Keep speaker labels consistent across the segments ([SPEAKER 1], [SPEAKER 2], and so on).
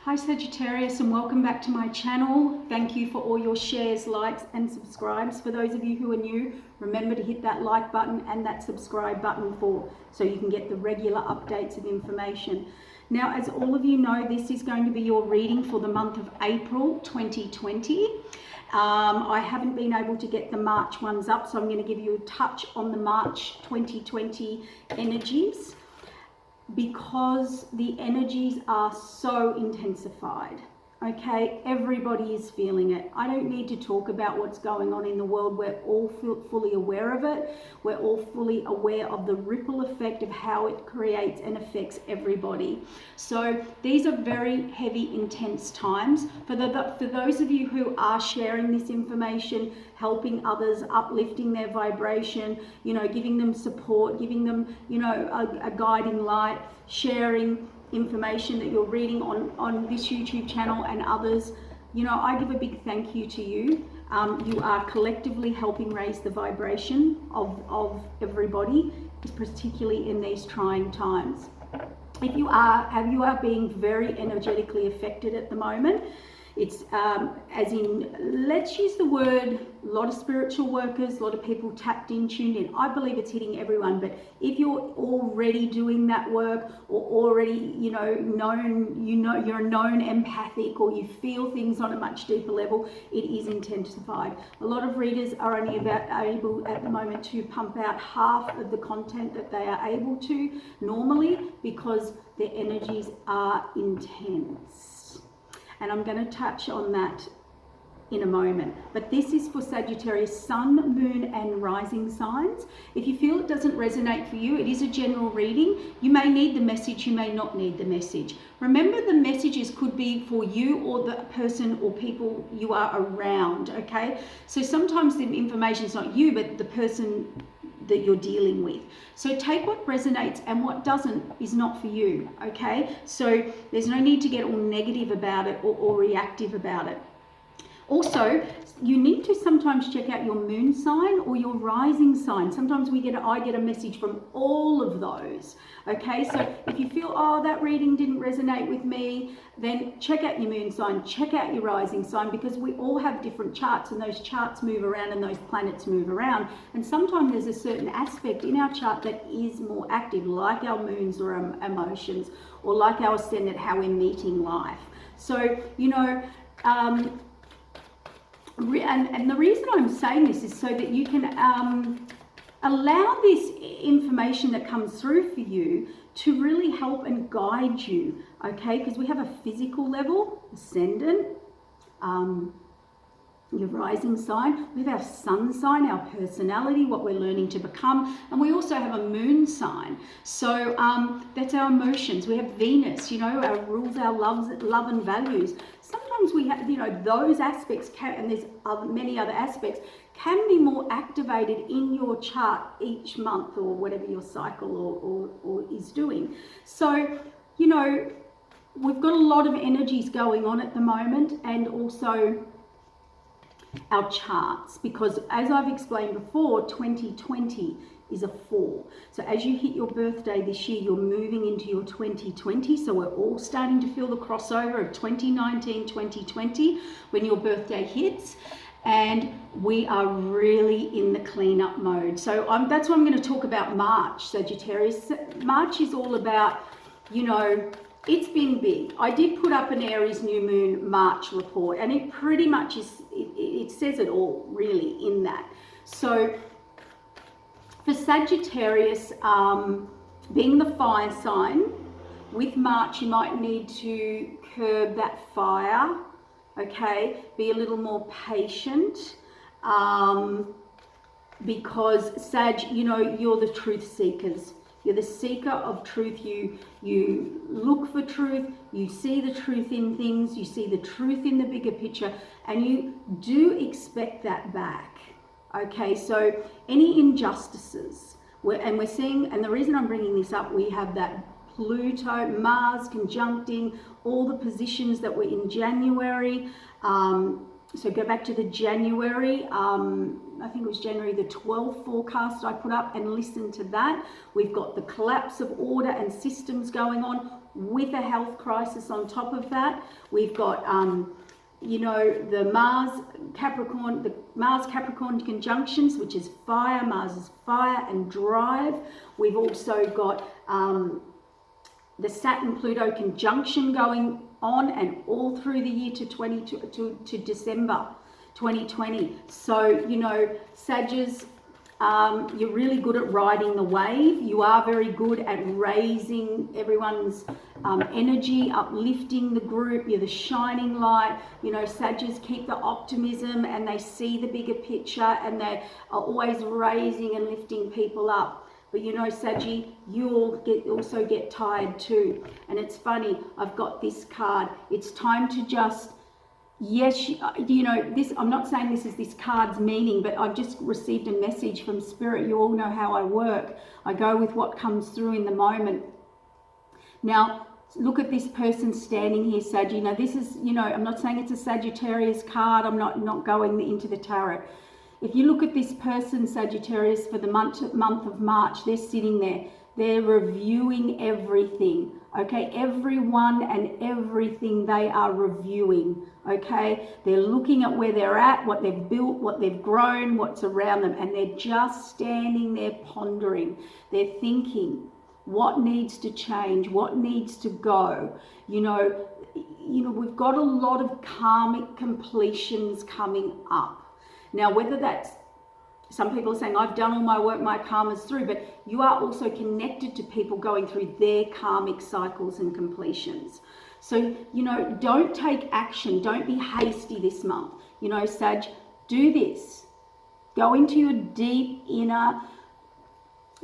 [SPEAKER 1] Hi Sagittarius, and welcome back to my channel. Thank you for all your shares, likes and subscribes. For those of you who are new, remember to hit that like button and that subscribe button so you can get the regular updates of information. Now, as all of you know, this is going to be your reading for the month of April 2020. I haven't been able to get the March ones up, so I'm going to give you a touch on the March 2020 energies, because the energies are so intensified. Okay, everybody is feeling it. I don't need to talk about what's going on in the world. We're all fully aware of it. We're all fully aware of the ripple effect of how it creates and affects everybody. So these are very heavy, intense times. For those of you who are sharing this information, helping others, uplifting their vibration, giving them support, giving them, a guiding light, sharing information that you're reading on this YouTube channel and others, I give a big thank you to you. You are collectively helping raise the vibration of everybody, particularly in these trying times. If you are being very energetically affected at the moment, it's as in, let's use the word, a lot of spiritual workers, a lot of people tapped in, tuned in. I believe it's hitting everyone, but if you're already doing that work, or already, you're a known empathic, or you feel things on a much deeper level, it is intensified. A lot of readers are only able at the moment to pump out half of the content that they are able to normally, because their energies are intense. And I'm going to touch on that in a moment. But this is for Sagittarius sun, moon and rising signs. If you feel it doesn't resonate for you, it is a general reading. You may need the message, you may not need the message. Remember, the messages could be for you or the person or people you are around, okay? So sometimes the information is not you, but the person that you're dealing with. So take what resonates, and what doesn't is not for you, okay? So there's no need to get all negative about it or reactive about it. Also, you need to sometimes check out your moon sign or your rising sign. Sometimes I get a message from all of those. Okay, so if you feel, oh, that reading didn't resonate with me, then check out your moon sign, check out your rising sign, because we all have different charts, and those charts move around and those planets move around. And sometimes there's a certain aspect in our chart that is more active, like our moons or emotions, or like our ascendant, how we're meeting life. So, and the reason I'm saying this is so that you can allow this information that comes through for you to really help and guide you, okay? Because we have a physical level, ascendant, your rising sign, we have our sun sign, our personality, what we're learning to become, and we also have a moon sign. So that's our emotions. We have Venus, our rules, our love and values. Sometimes we have, those aspects and there's many other aspects can be more activated in your chart each month, or whatever your cycle or is doing. So, we've got a lot of energies going on at the moment, and also our charts, because as I've explained before, 2020 is a 4. So as you hit your birthday this year, you're moving into your 2020. So we're all starting to feel the crossover of 2019, 2020 when your birthday hits. And we are really in the cleanup mode. So that's what I'm going to talk about March, Sagittarius. March is all about, it's been big. I did put up an Aries new moon March report, and it pretty much is, it says it all really in that. So for Sagittarius, being the fire sign, with March you might need to curb that fire, okay? Be a little more patient, because Sag, you're the truth seekers. You're the seeker of truth. You look for truth, you see the truth in things, you see the truth in the bigger picture, and you do expect that back. Okay, so any injustices, we're seeing, and the reason I'm bringing this up, we have that Pluto, Mars conjuncting all the positions that were in January, So go back to the January, I think it was January the 12th forecast I put up, and listen to that. We've got the collapse of order and systems going on with a health crisis on top of that. We've got, you know, the Mars Capricorn conjunctions, which is fire. Mars is fire and drive. We've also got the Saturn Pluto conjunction going on and all through the year to December 2020. So, you know, Sagittarius, you're really good at riding the wave. You are very good at raising everyone's energy, uplifting the group. You're the shining light. You know, Sagittarius keep the optimism and they see the bigger picture, and they are always raising and lifting people up. But you know, Saggy, you also get tired too. And it's funny, I've got this card. It's time to just, yes, you know, this, I'm not saying this is this card's meaning, but I've just received a message from Spirit. You all know how I work. I go with what comes through in the moment. Now, look at this person standing here, Saggy. Now, this is, you know, I'm not saying it's a Sagittarius card. I'm not going into the tarot. If you look at this person, Sagittarius, for the month of March, they're sitting there. They're reviewing everything, okay? Everyone and everything they are reviewing, okay? They're looking at where they're at, what they've built, what they've grown, what's around them, and they're just standing there pondering. They're thinking, what needs to change? What needs to go? You know, we've got a lot of karmic completions coming up. Now, whether that's, some people are saying, I've done all my work, my karma's through, but you are also connected to people going through their karmic cycles and completions. So, you know, don't take action. Don't be hasty this month. You know, Sag, do this. Go into your deep inner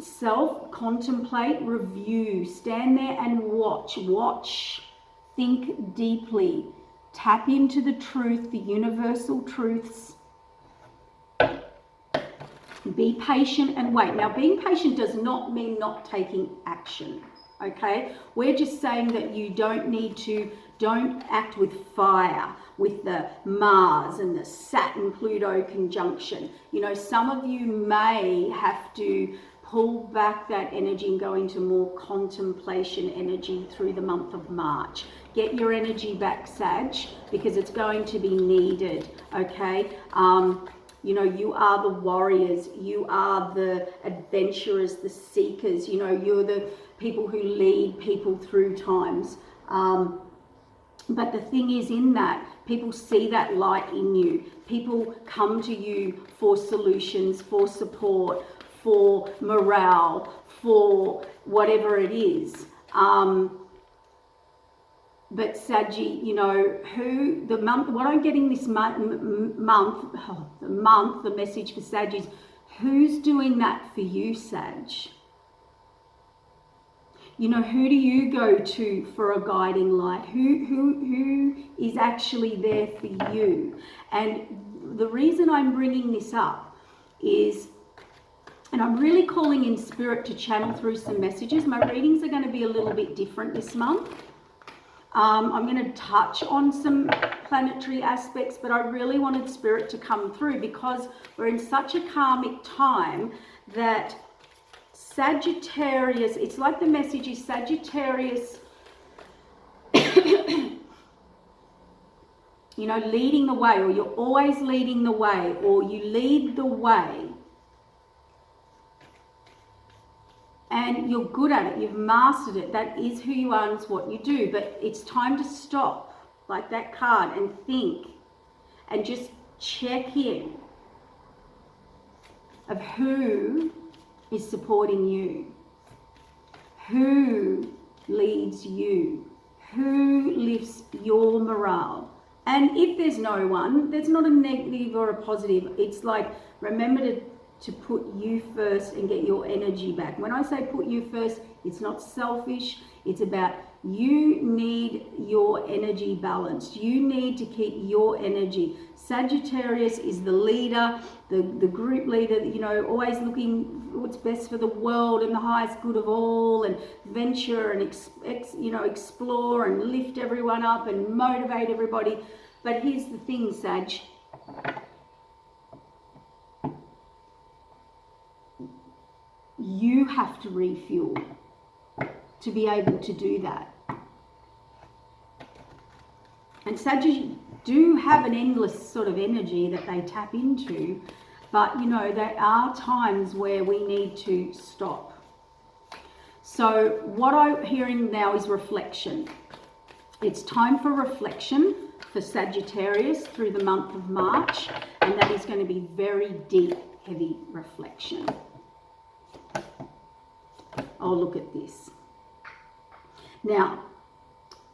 [SPEAKER 1] self, contemplate, review, stand there and watch, think deeply, tap into the truth, the universal truths. Be patient and wait. Now, being patient does not mean not taking action, okay? We're just saying that you don't act with fire, with the Mars and the Saturn-Pluto conjunction. You know, some of you may have to pull back that energy and go into more contemplation energy through the month of March. Get your energy back, Sag, because it's going to be needed, okay? You know, you are the warriors, you are the adventurers, the seekers, you know, you're the people who lead people through times. But the thing is, in that, people see that light in you. People come to you for solutions, for support, for morale, for whatever it is. But Saggy, you know, what I'm getting this the message for Sag is, who's doing that for you, Sag? You know, who do you go to for a guiding light? Who is actually there for you? And the reason I'm bringing this up is, and I'm really calling in Spirit to channel through some messages. My readings are going to be a little bit different this month. I'm going to touch on some planetary aspects, but I really wanted Spirit to come through because we're in such a karmic time that Sagittarius, it's like the message is Sagittarius, you know, leading the way, or you're always leading the way, or you lead the way. And you're good at it, you've mastered it, that is who you are and it's what you do. But it's time to stop, like that card, and think and just check in of who is supporting you, who leads you, who lifts your morale. And if there's no one, there's not a negative or a positive. It's like, remember to put you first and get your energy back. When I say put you first, it's not selfish. It's about, you need your energy balanced. You need to keep your energy. Sagittarius is the leader, the group leader, you know, always looking what's best for the world and the highest good of all, and venture and explore and lift everyone up and motivate everybody. But here's the thing, Sag, You have to refuel to be able to do that. And Sagittarius do have an endless sort of energy that they tap into, but you know, there are times where we need to stop. So what I'm hearing now is reflection. It's time for reflection for Sagittarius through the month of March, and that is going to be very deep, heavy reflection. Oh, look at this. Now,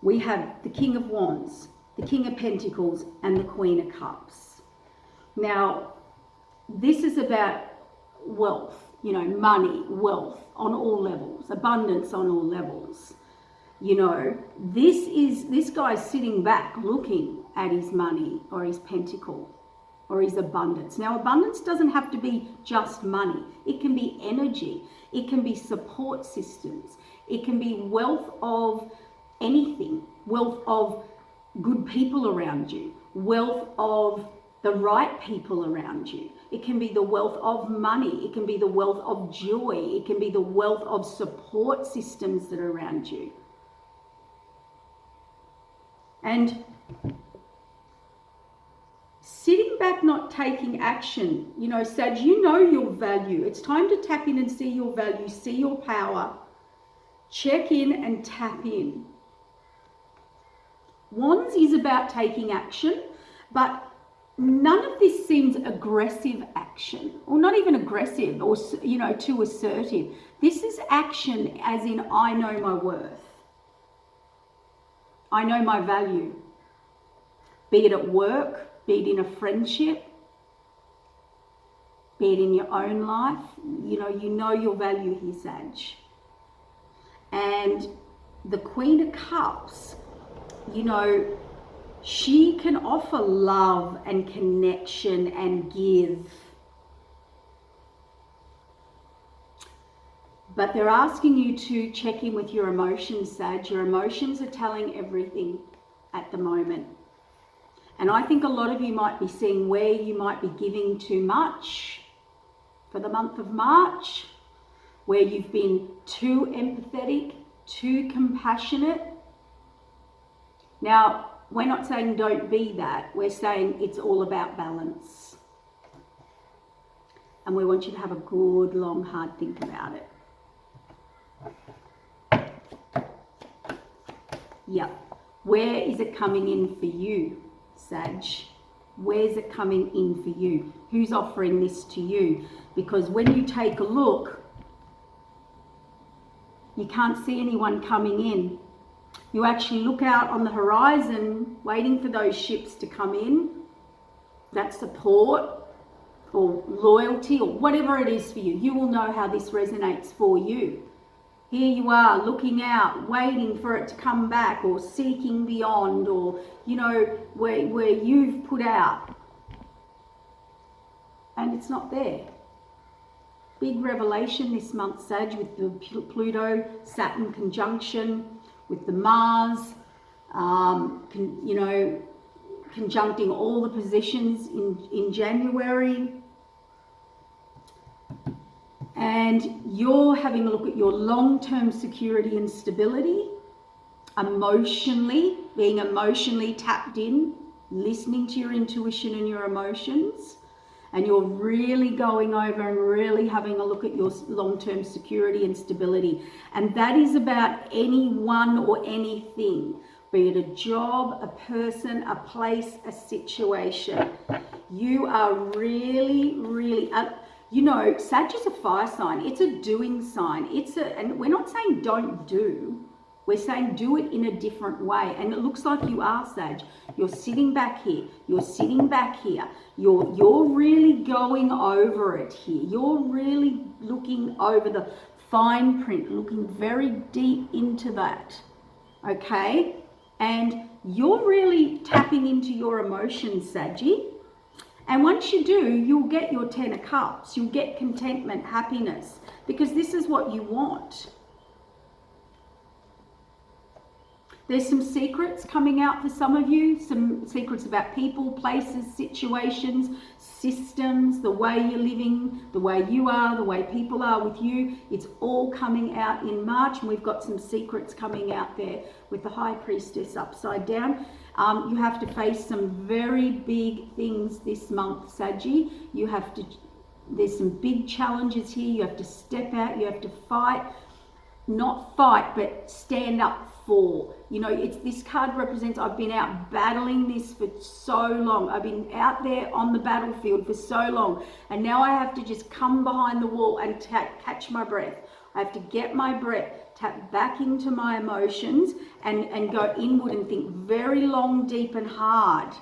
[SPEAKER 1] we have the King of Wands, the King of Pentacles, and the Queen of Cups. Now, this is about wealth, you know, money, wealth on all levels, abundance on all levels. You know, this guy's sitting back looking at his money or his pentacle or his abundance. Now, abundance doesn't have to be just money. It can be energy. It can be support systems. It can be wealth of anything, wealth of good people around you, wealth of the right people around you. It can be the wealth of money. It can be the wealth of joy. It can be the wealth of support systems that are around you. And sitting back, not taking action, you know, Sag, you know your value. It's time to tap in and see your value, see your power. Check in and tap in. Wands is about taking action, but none of this seems aggressive action, or not even aggressive or, you know, too assertive. This is action as in, I know my worth. I know my value. Be it at work, be it in a friendship, be it in your own life. You know your value here, Sag. And the Queen of Cups, you know, she can offer love and connection and give. But they're asking you to check in with your emotions, Sag. Your emotions are telling everything at the moment. And I think a lot of you might be seeing where you might be giving too much for the month of March, where you've been too empathetic, too compassionate. Now, we're not saying don't be that. We're saying it's all about balance. And we want you to have a good, long, hard think about it. Yep. Where is it coming in for you, Sag? Where's it coming in for you? Who's offering this to you? Because when you take a look, you can't see anyone coming in. You actually look out on the horizon, waiting for those ships to come in. That support or loyalty or whatever it is for you. You will know how this resonates for you. Here you are looking out, waiting for it to come back, or seeking beyond, or, you know, where you've put out and it's not there. Big revelation this month, Sag, with the Pluto Saturn conjunction, with the Mars, you know, conjuncting all the positions in January. And you're having a look at your long-term security and stability, emotionally, being emotionally tapped in, listening to your intuition and your emotions. And you're really going over and really having a look at your long-term security and stability. And that is about anyone or anything, be it a job, a person, a place, a situation. You are really, really... you know, Sag is a fire sign. It's a doing sign. And we're not saying don't do. We're saying do it in a different way. And it looks like you are, Sag. You're sitting back here. You're sitting back here. You're really going over it here. You're really looking over the fine print, looking very deep into that. Okay? And you're really tapping into your emotions, Saggy. And once you do, you'll get your 10 of Cups. You'll get contentment, happiness, because this is what you want. There's some secrets coming out for some of you, some secrets about people, places, situations, systems, the way you're living, the way you are, the way people are with you. It's all coming out in March, and we've got some secrets coming out there with the High Priestess upside down. You have to face some very big things this month, Saggy. There's some big challenges here. You have to step out, you have to fight. Not fight, but stand up for. You know, this card represents I've been out battling this for so long. I've been out there on the battlefield for so long, and now I have to just come behind the wall and catch my breath. I have to get my breath, tap back into my emotions, and go inward and think very long, deep and hard.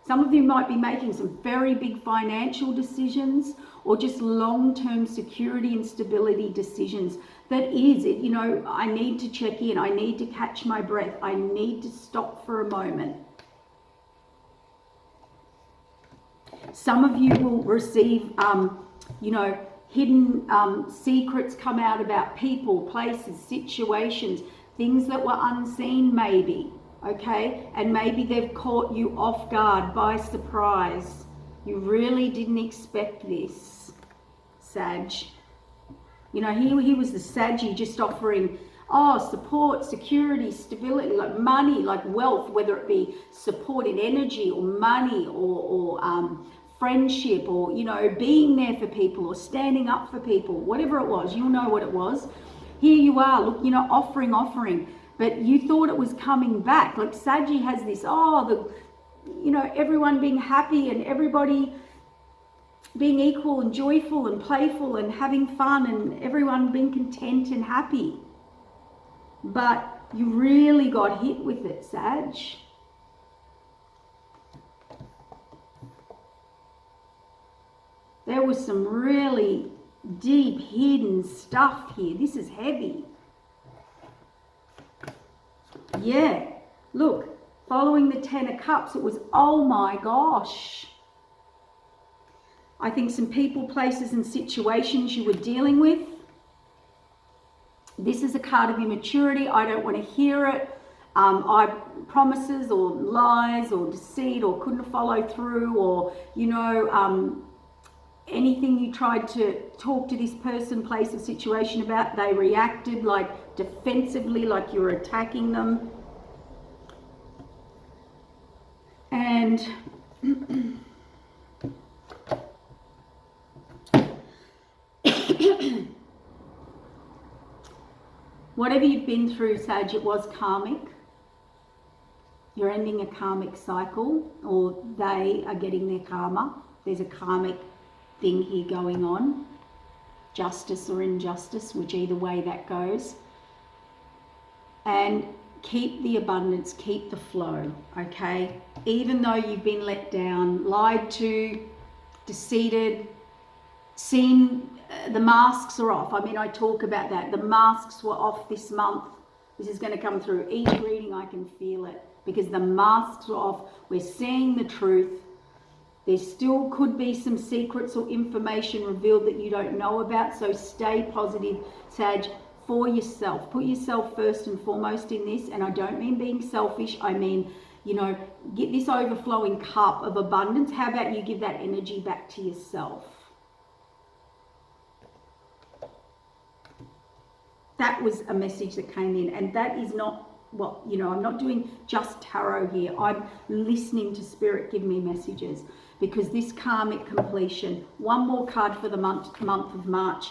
[SPEAKER 1] Some of you might be making some very big financial decisions, or just long-term security and stability decisions. That is it, you know, I need to check in, I need to catch my breath, I need to stop for a moment. Some of you will receive, you know, hidden secrets come out about people, places, situations, things that were unseen maybe, okay? And maybe they've caught you off guard, by surprise. You really didn't expect this, Sag. You know, he was the Saggy just offering, support, security, stability, like money, like wealth, whether it be support in energy or money or friendship, or, you know, being there for people or standing up for people, whatever it was, you'll know what it was. Here you are, look, you know, offering, but you thought it was coming back. Like Saggy has this, you know, everyone being happy and everybody being equal and joyful and playful and having fun and everyone being content and happy. But you really got hit with it, Sag. There was some really deep hidden stuff here. This is heavy. Yeah, look, following the 10 of Cups, it was, oh my gosh. I think some people, places and situations you were dealing with. This is a card of immaturity. I don't want to hear it. Promises or lies or deceit or couldn't follow through, or, you know, anything you tried to talk to this person, place or situation about, they reacted like defensively, like you were attacking them. And whatever you've been through, Sag, it was karmic. You're ending a karmic cycle, or they are getting their karma. There's a karmic thing here going on. Justice or injustice, which either way that goes. And keep the abundance, keep the flow, okay? Even though you've been let down, lied to, deceived, seen, the masks are off. I mean, I talk about that. The masks were off this month. This is going to come through. Each reading, I can feel it, because the masks are off. We're seeing the truth. There still could be some secrets or information revealed that you don't know about. So stay positive, Sag, for yourself. Put yourself first and foremost in this. And I don't mean being selfish. I mean, you know, get this overflowing cup of abundance. How about you give that energy back to yourself? That was a message that came in, and that is not what, you know, I'm not doing just tarot here. I'm listening to Spirit give me messages, because this karmic completion, one more card for the month of March.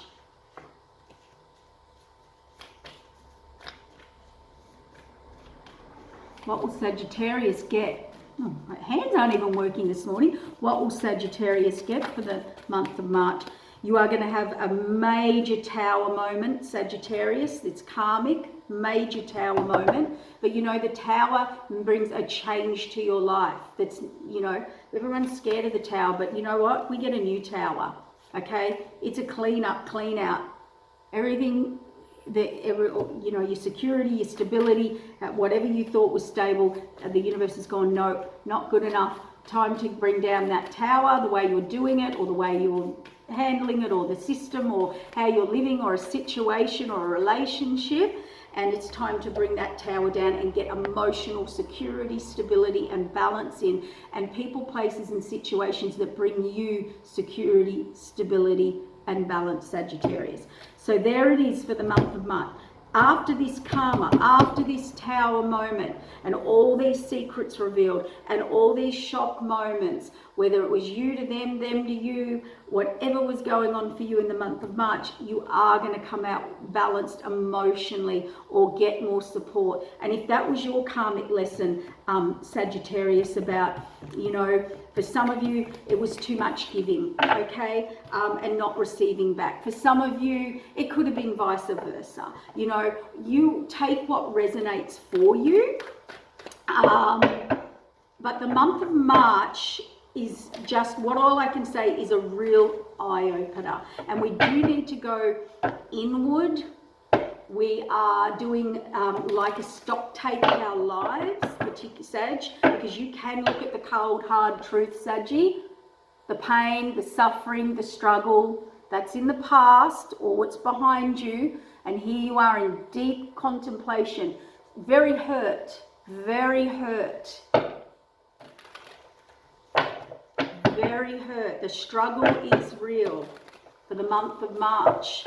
[SPEAKER 1] What will Sagittarius get? Oh, my hands aren't even working this morning. What will Sagittarius get for the month of March? You are going to have a major tower moment, Sagittarius. It's karmic, major tower moment. But you know, the tower brings a change to your life. That's, you know, everyone's scared of the tower, but you know what? We get a new tower, okay? It's a clean up, clean out. Everything, you know, your security, your stability, whatever you thought was stable, the universe has gone, no, not good enough. Time to bring down that tower, the way you're doing it, or the way you're handling it, or the system, or how you're living, or a situation or a relationship. and it's time to bring that tower down and get emotional security, stability, and balance in, and people, places, and situations that bring you security, stability, and balance, Sagittarius. So there it is for the month of March. After this karma, after this tower moment, and all these secrets revealed, and all these shock moments, whether it was you to them, them to you, whatever was going on for you in the month of March, you are going to come out balanced emotionally or get more support. And if that was your karmic lesson, Sagittarius, about, you know, for some of you, it was too much giving, okay, and not receiving back. For some of you, it could have been vice versa. You know, you take what resonates for you. But the month of March is just, what all I can say is a real eye-opener. And we do need to go inward. We are doing like a stock take in our lives, particularly Sag, because you can look at the cold, hard truth, Saggy. The pain, the suffering, the struggle, that's in the past or what's behind you. And here you are in deep contemplation, very hurt, very hurt. Very hurt. The struggle is real for the month of March.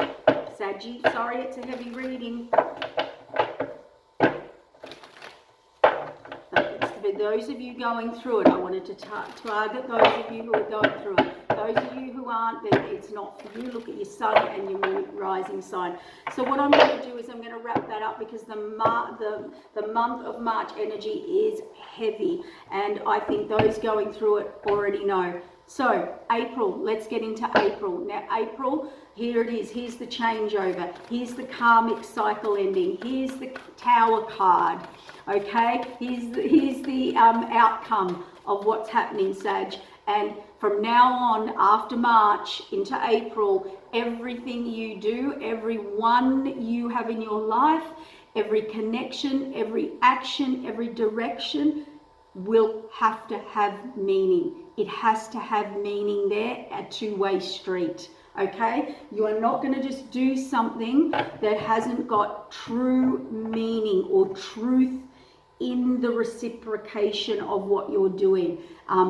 [SPEAKER 1] Saggy, sorry, it's a heavy reading. But it's for those of you going through it. I wanted to target those of you who are going through it. Those of you who aren't, then it's not for you. Look at your sun and your moon rising sign. So what I'm going to do is I'm going to wrap that up, because the month of March energy is heavy, and I think those going through it already know. So April, let's get into April. Now April, here it is. Here's the changeover. Here's the karmic cycle ending. Here's the Tower card. Okay, here's the outcome of what's happening, Sag. And from now on, after March into April, everything you do, everyone you have in your life, every connection, every action, every direction will have to have meaning. It has to have meaning there, a two-way street. Okay? You are not going to just do something that hasn't got true meaning or truth in the reciprocation of what you're doing.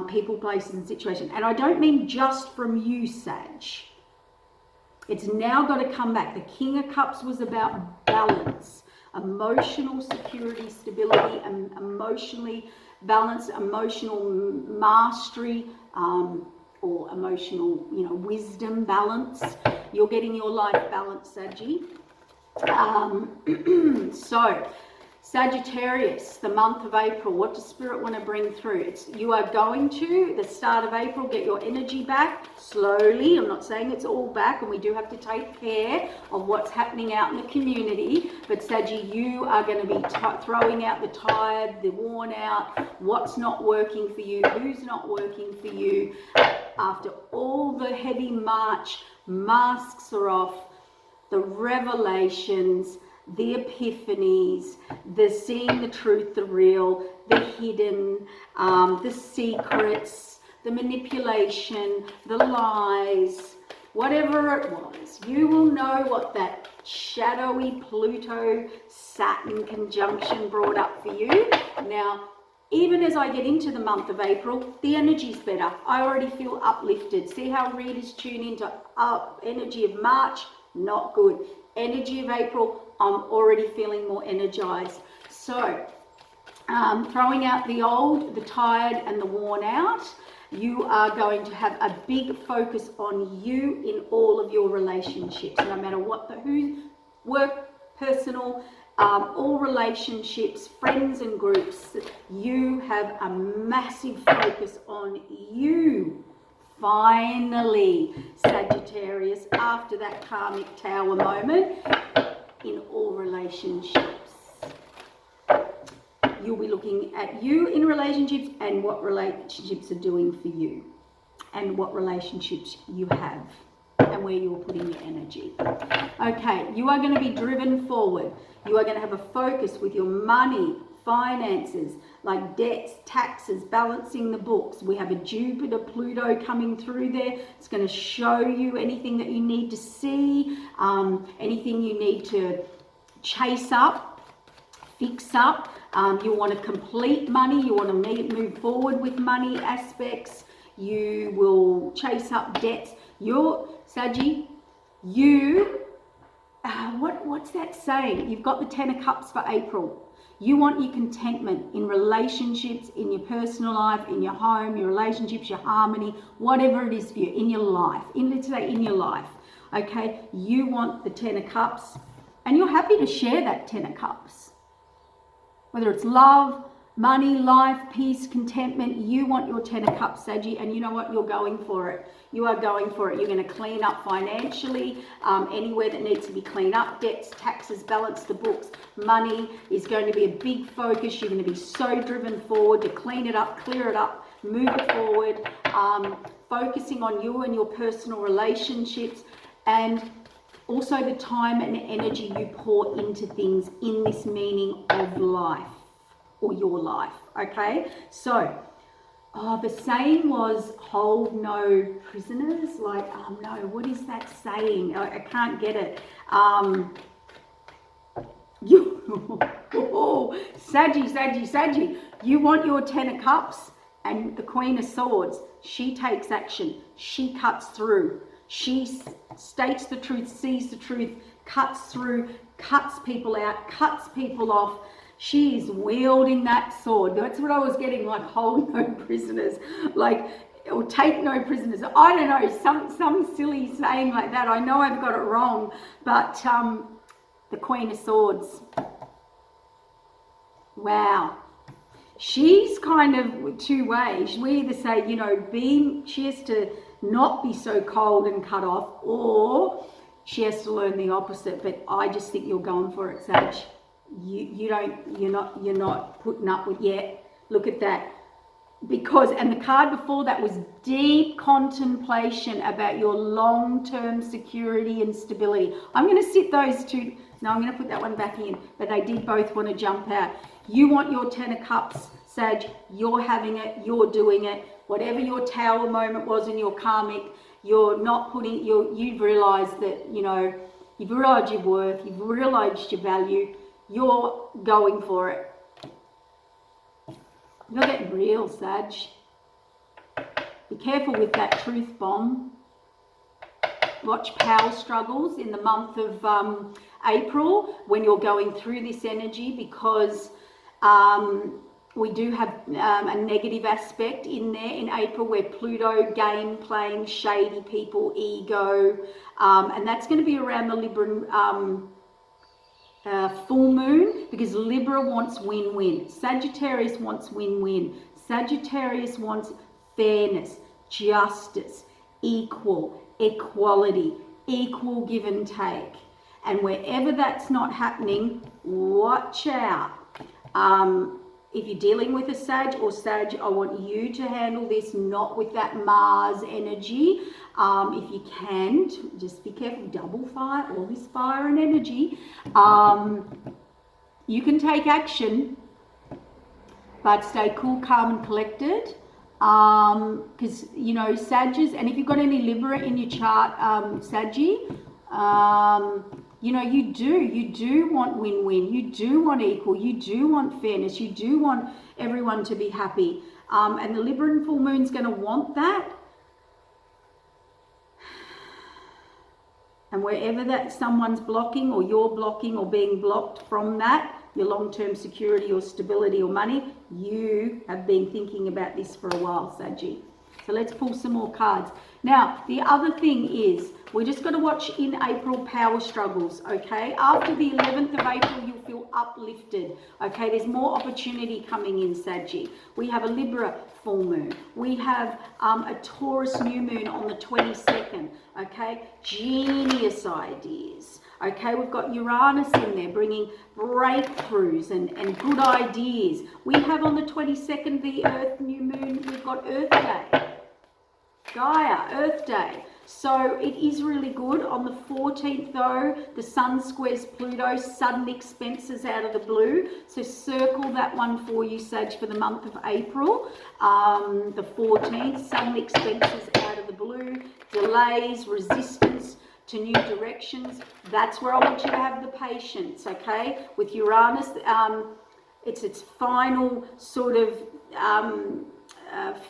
[SPEAKER 1] People, places, and situations. And I don't mean just from you, Sag. It's now got to come back. The King of Cups was about balance, emotional security, stability, and emotionally balance, emotional mastery, or emotional, wisdom, balance. You're getting your life balance, Saggy. So Sagittarius, the month of April, what does Spirit want to bring through? You are going to, the start of April, get your energy back slowly. I'm not saying it's all back, and we do have to take care of what's happening out in the community. But Saggy, you are going to be throwing out the tired, the worn out, what's not working for you, who's not working for you. After all the heavy March, masks are off, the revelations, the epiphanies, the seeing the truth, the real, the hidden, the secrets, the manipulation, the lies, whatever it was, you will know what that shadowy Pluto Saturn conjunction brought up for you. Now, even as I get into the month of April, the energy's better. I already feel uplifted. See how readers tune into energy of March? Not good. Energy of April, I'm already feeling more energized. So, throwing out the old, the tired, and the worn out, you are going to have a big focus on you in all of your relationships, no matter what, who, work, personal, all relationships, friends and groups. You have a massive focus on you. Finally, Sagittarius, after that karmic tower moment, in all relationships. You'll be looking at you in relationships and what relationships are doing for you, and what relationships you have, and where you're putting your energy. Okay, you are going to be driven forward. You are going to have a focus with your money, finances, like debts, taxes, balancing the books. We have a Jupiter, Pluto coming through there. It's going to show you anything that you need to see, anything you need to chase up. fix up. You want to complete money. You want to move forward with money aspects. You will chase up debts. You're, Saggy, you, what's that saying? You've got the 10 of Cups for April. You want your contentment in relationships, in your personal life, in your home, your relationships, your harmony, whatever it is for you, in your life, let's say in your life, okay? You want the 10 of Cups, and you're happy to share that 10 of Cups. Whether it's love, money, life, peace, contentment, you want your 10 of Cups, Saggy, and you know what? You're going for it. You are going for it. You're going to clean up financially, anywhere that needs to be cleaned up, debts, taxes, balance the books. Money is going to be a big focus. You're going to be so driven forward to clean it up, clear it up, move it forward, focusing on you and your personal relationships, and also the time and energy you pour into things in this meaning of life or your life, okay? So, the saying was hold no prisoners. Like, no, what is that saying? I can't get it. Saggy. You want your 10 of Cups and the Queen of Swords. She takes action. She cuts through. She states the truth, sees the truth, cuts through, cuts people out, cuts people off. She is wielding that sword. That's what I was getting, like hold no prisoners, like, or take no prisoners. I don't know, some silly saying like that. I know I've got it wrong, but the Queen of Swords. Wow. She's kind of two ways. We either say, you know, she has to not be so cold and cut off, or she has to learn the opposite. But I just think you're going for it, Sag. You're not putting up with yet. Look at that. Because, and the card before that was deep contemplation about your long-term security and stability. I'm going to sit those two. No, I'm going to put that one back in. But they did both want to jump out. You want your 10 of Cups, Sag. You're having it. You're doing it. Whatever your tower moment was in your karmic, you're not putting, you've realized that, you know, you've realized your worth. You've realized your value. You're going for it. You're getting real, Sag. Be careful with that truth bomb. Watch power struggles in the month of April when you're going through this energy, because we do have a negative aspect in there in April where Pluto, game playing, shady people, ego, and that's going to be around the Libra full moon, because Libra wants win-win. Sagittarius wants win-win. Sagittarius wants fairness, justice, equality, equal give and take. And wherever that's not happening, watch out. If you're dealing with a Sag or Sag, I want you to handle this not with that Mars energy. If you can, just be careful, double fire, all this fire and energy. You can take action, but stay cool, calm and collected. Because, you know, Sages, and if you've got any Libra in your chart, Saggy, you know, you do want win-win, you do want equal, you do want fairness, you do want everyone to be happy. And the Libra and full moon's going to want that. And wherever that someone's blocking, or you're blocking or being blocked from that, your long-term security or stability or money, you have been thinking about this for a while, Saggy. So let's pull some more cards. Now, the other thing is, we're just going to watch in April power struggles, okay? After the 11th of April, you'll feel uplifted, okay? There's more opportunity coming in, Saggy. We have a Libra full moon. We have a Taurus new moon on the 22nd, okay? Genius ideas, okay? We've got Uranus in there bringing breakthroughs and good ideas. We have on the 22nd, the Earth new moon, we've got Earth Day. Gaia, Earth Day. So it is really good. On the 14th though, the Sun squares Pluto, sudden expenses out of the blue. So circle that one for you, Sag, for the month of April. The 14th, sudden expenses out of the blue, delays, resistance to new directions. That's where I want you to have the patience, okay? With Uranus, it's its final sort of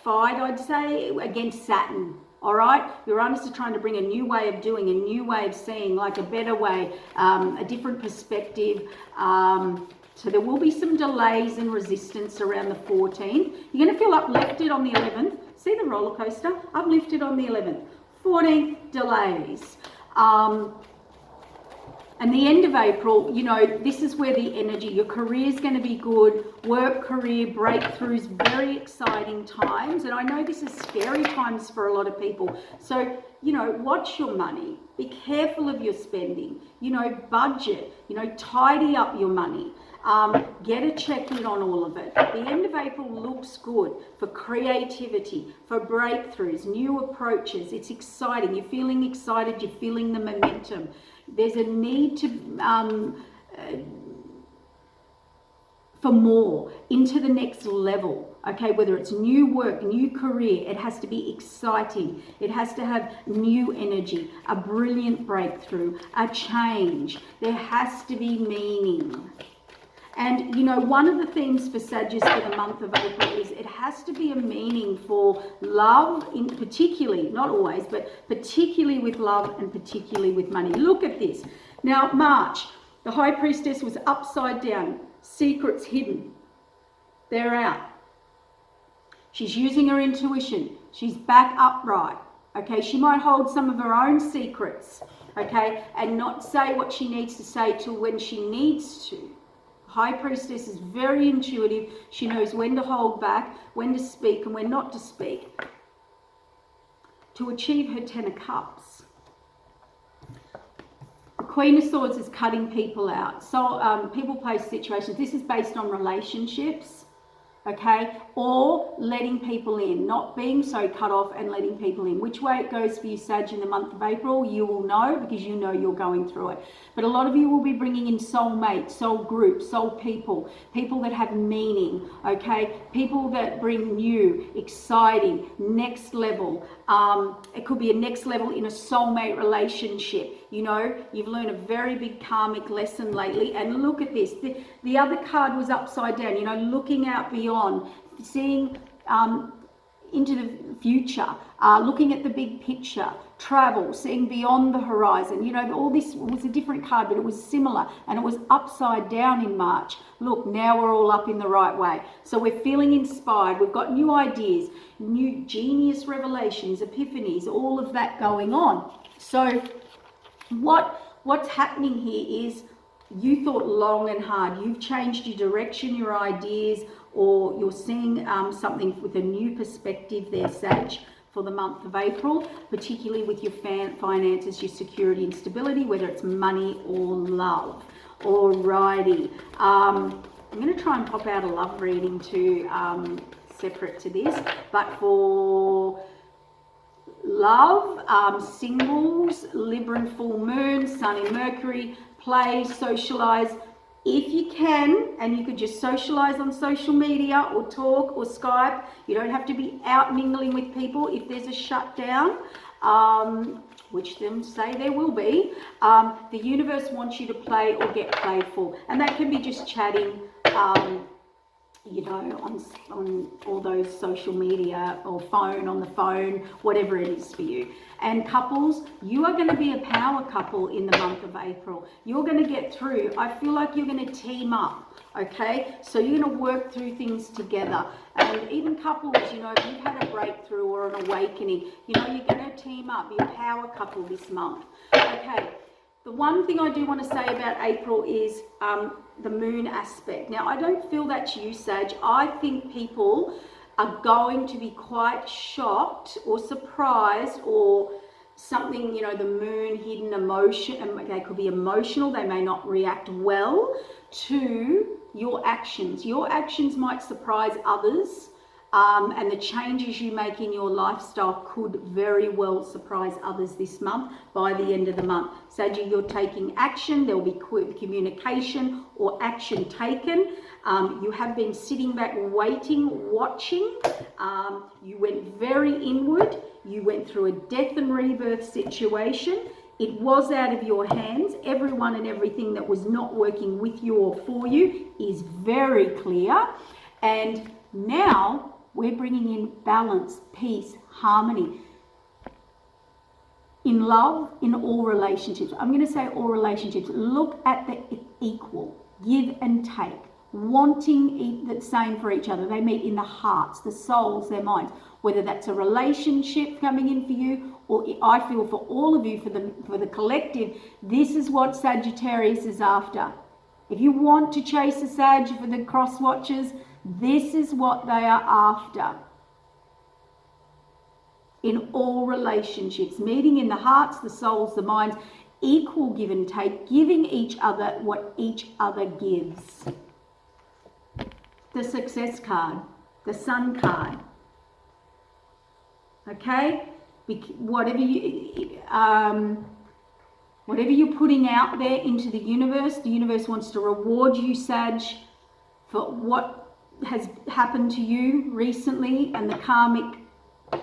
[SPEAKER 1] fight, I'd say, against Saturn. All right, Uranus is trying to bring a new way of doing, a new way of seeing, like a better way, a different perspective. So there will be some delays and resistance around the 14th. You're going to feel uplifted on the 11th. See the roller coaster? Uplifted on the 11th. 14th, delays. And the end of April, you know, this is where the energy, your career is going to be good, work, career, breakthroughs, very exciting times. And I know this is scary times for a lot of people. So, you know, watch your money, be careful of your spending, you know, budget, you know, tidy up your money. Get a check-in on all of it. The end of April looks good for creativity, for breakthroughs, new approaches. It's exciting. You're feeling excited. You're feeling the momentum. There's a need to for more, into the next level. Okay, whether it's new work, new career, it has to be exciting. It has to have new energy, a brilliant breakthrough, a change. There has to be meaning. And, you know, one of the themes for Sagittarius for the month of April is it has to be a meaning for love, in particularly, not always, but particularly with love and particularly with money. Look at this. Now, March, the High Priestess was upside down, secrets hidden. They're out. She's using her intuition. She's back upright. Okay, she might hold some of her own secrets, okay, and not say what she needs to say till when she needs to. High Priestess is very intuitive. She knows when to hold back, when to speak, and when not to speak to achieve her 10 of Cups. The Queen of Swords is cutting people out. So people-place situations. This is based on relationships, okay, or letting people in, not being so cut off and letting people in. Which way it goes for you, Sag, in the month of April, you will know because you know you're going through it. But a lot of you will be bringing in soulmates, soul groups, soul people, people that have meaning, okay, people that bring new, exciting, next level. It could be a next level in a soulmate relationship. You know, you've learned a very big karmic lesson lately. And look at this. The other card was upside down, you know, looking out beyond, seeing into the future, looking at the big picture, travel, seeing beyond the horizon. You know, all this was a different card, but it was similar, and it was upside down in March. Look, now we're all up in the right way. So we're feeling inspired. We've got new ideas, new genius revelations, epiphanies, all of that going on. So what's happening here is you thought long and hard. You've changed your direction, your ideas, or you're seeing something with a new perspective there, Sag, for the month of April, particularly with your finances, your security and stability, whether it's money or love. Alrighty. I'm going to try and pop out a love reading too, separate to this, but for love, singles, Libra and full moon, Sun and Mercury, play, socialize. If you can, and you could just socialize on social media or talk or Skype, you don't have to be out mingling with people. If there's a shutdown, which them say there will be, the universe wants you to play or get playful. And that can be just chatting, you know, on all those social media or on the phone, whatever it is for you. And couples, you are going to be a power couple in the month of April. You're going to get through. I feel like you're going to team up, okay? So you're going to work through things together. And even couples, you know, if you've had a breakthrough or an awakening, you know, you're going to team up, be a power couple this month. Okay. The one thing I do want to say about April is the moon aspect. Now, I don't feel that's you, Sag. I think people are going to be quite shocked or surprised or something, you know, the moon, hidden emotion, and they could be emotional. They may not react well to your actions. Your actions might surprise others. And the changes you make in your lifestyle could very well surprise others this month by the end of the month. Saggy, you're taking action. There will be communication or action taken. You have been sitting back waiting, watching. You went very inward. You went through a death and rebirth situation. It was out of your hands. Everyone and everything that was not working with you or for you is very clear. And now we're bringing in balance, peace, harmony. In love, in all relationships. I'm going to say all relationships. Look at the equal, give and take, wanting the same for each other. They meet in the hearts, the souls, their minds. Whether that's a relationship coming in for you, or I feel for all of you, for the collective, this is what Sagittarius is after. If you want to chase a Sag for the cross watchers, this is what they are after. In all relationships, meeting in the hearts, the souls, the minds, equal give and take, giving each other what each other gives. The Success card, the Sun card. Okay, whatever you're putting out there into the universe wants to reward you, Sag, for what has happened to you recently and the karmic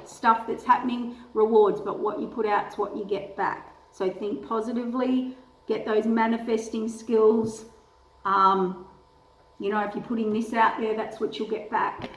[SPEAKER 1] stuff that's happening. Rewards, but what you put out is what you get back. So think positively, get those manifesting skills. You know, if you're putting this out there, that's what you'll get back.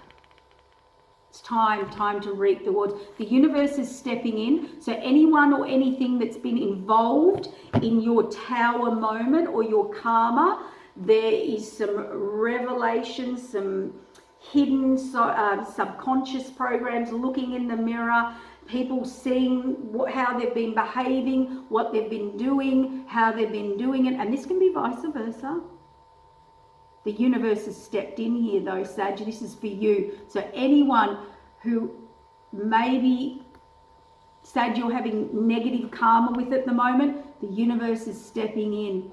[SPEAKER 1] It's time to reap the rewards. The universe is stepping in. So anyone or anything that's been involved in your tower moment or your karma, there is some revelations, some hidden subconscious programs, looking in the mirror, people seeing how they've been behaving, what they've been doing, how they've been doing it. And this can be vice versa. The universe has stepped in here though, Sag. This is for you. So anyone who maybe, Sag, you're having negative karma with at the moment, the universe is stepping in.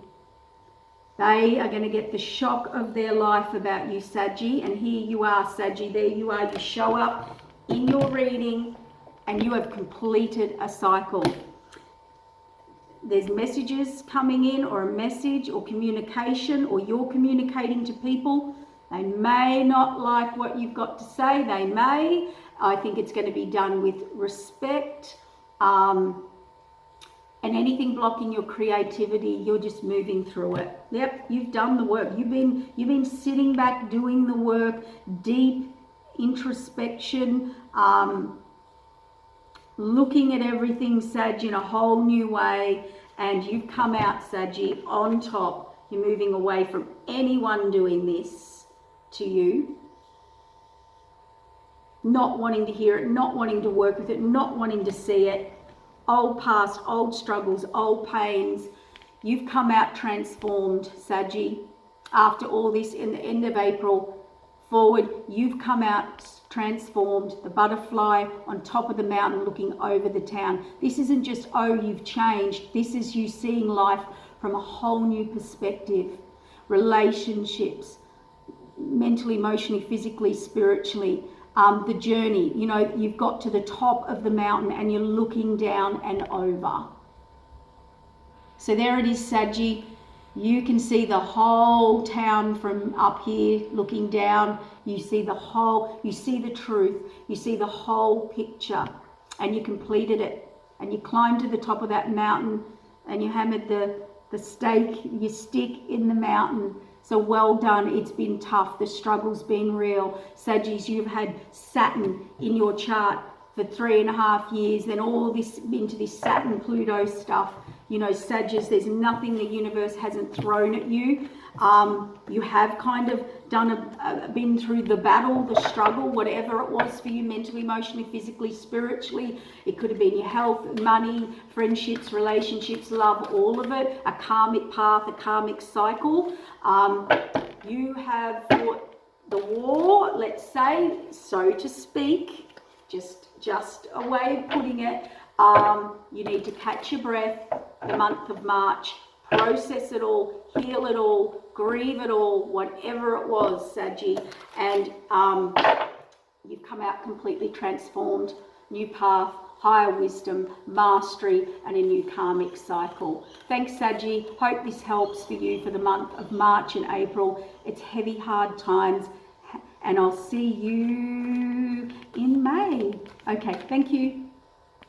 [SPEAKER 1] They are going to get the shock of their life about you, Saggy. And here you are, Saggy. There you are. You show up in your reading and you have completed a cycle. There's messages coming in, or a message or communication, or you're communicating to people. They may not like what you've got to say. They may. I think it's going to be done with respect. And anything blocking your creativity, you're just moving through it. Yep, you've done the work. You've been sitting back doing the work, deep introspection, looking at everything, Sag, in a whole new way, and you've come out, Saggy, on top. You're moving away from anyone doing this to you, not wanting to hear it, not wanting to work with it, not wanting to see it. Old past, old struggles, old pains. You've come out transformed, Saggy. After all this, in the end of April forward, you've come out transformed, the butterfly on top of the mountain looking over the town. This isn't just, oh, you've changed. This is you seeing life from a whole new perspective. Relationships, mentally, emotionally, physically, spiritually. The journey, you know, you've got to the top of the mountain and you're looking down and over. So there it is, Saggy. You can see the whole town from up here looking down. You see the whole, you see the truth, you see the whole picture, and you completed it. And you climbed to the top of that mountain and you hammered the stake, your stick in the mountain. So well done. It's been tough. The struggle's been real. Saggies, you've had Saturn in your chart for 3.5 years, then all this into this Saturn Pluto stuff. You know, Saggies, there's nothing the universe hasn't thrown at you. You have kind of been through the battle, the struggle, whatever it was for you, mentally, emotionally, physically, spiritually. It could have been your health, money, friendships, relationships, love, all of it. A karmic path, a karmic cycle. You have fought the war, let's say, so to speak. Just a way of putting it. You need to catch your breath the month of March, process it all, heal it all, grieve it all, whatever it was, Saggy, and you've come out completely transformed, new path, higher wisdom, mastery, and a new karmic cycle. Thanks, Saggy. Hope this helps for you for the month of March and April. It's heavy, hard times, and I'll see you in May. Okay, thank you.